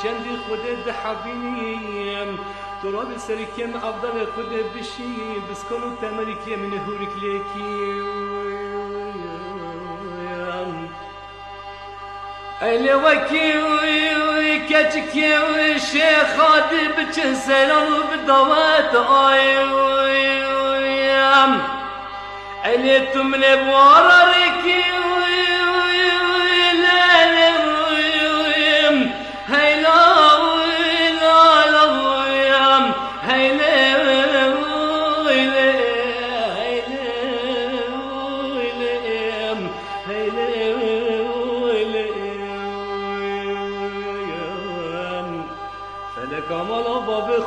چندی خودت حبیم تراب سرکم افضل خودت بشی بسکن و تمرکی من هورک لیکی ایلی وکی کچکی شیخ آدی بچن سیلان و بدوات آیم ایلی تو من بوارا ریکی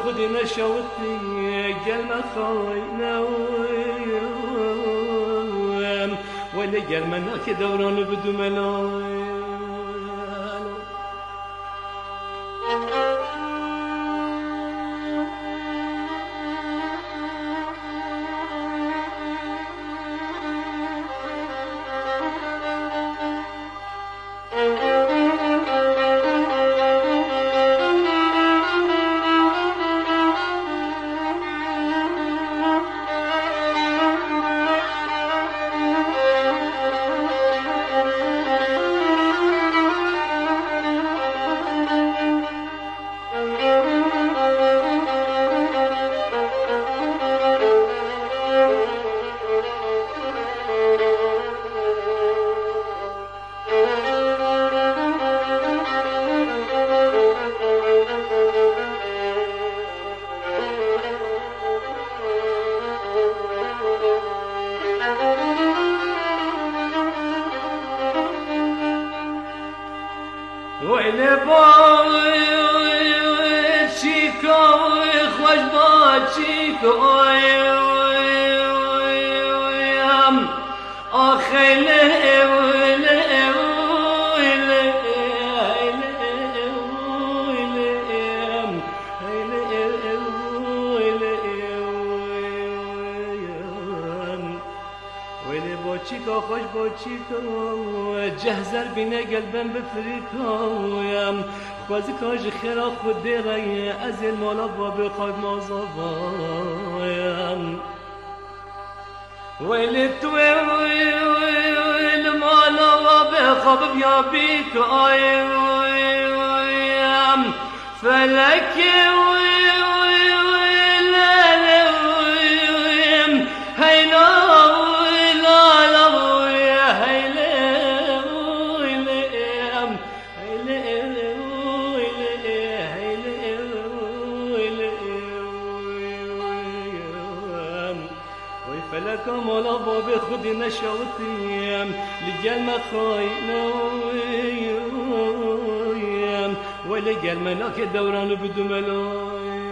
خودی نشوتی گل مخاینا ولی گل منا که دوران بدو ملای ويلي باوي چيكو خوش با چيكو آخيلي چیکا خوش با چیکا جهزر بینه قلبم بفریکایم خوازی کاج خیرا خود دیگه از این مالا با بخواد مازاوایم ویلی توی ویل مالا و بخواب بیا بیکایم فلکی كمالا باب خودی نشوتیم لگل مخاینایم و لگل منا که دوران بدو ملایم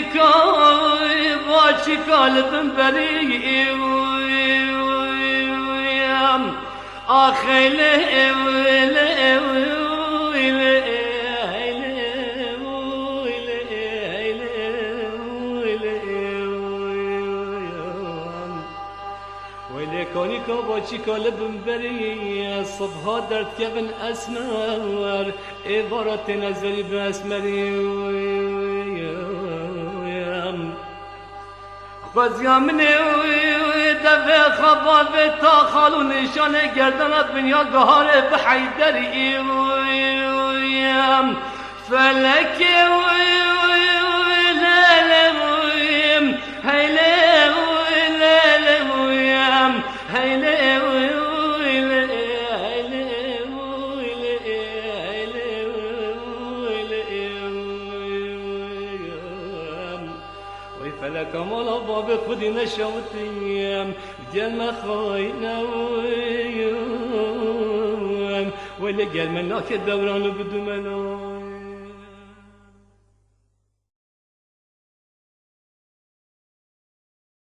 نکای باشی قلبم بریم آخیله ولی کانی که با چی کالبم بری صبحا درد که بن اسمر عبارت نظری به اسمری خوزیا منی دفع خوابه تا خالو نشانه گردنت بنیا گهاره به حیدری فلکی فلك مولا باب خودی نشوتیم گل مخاینم ولی گل من ناک دورانو بدو منو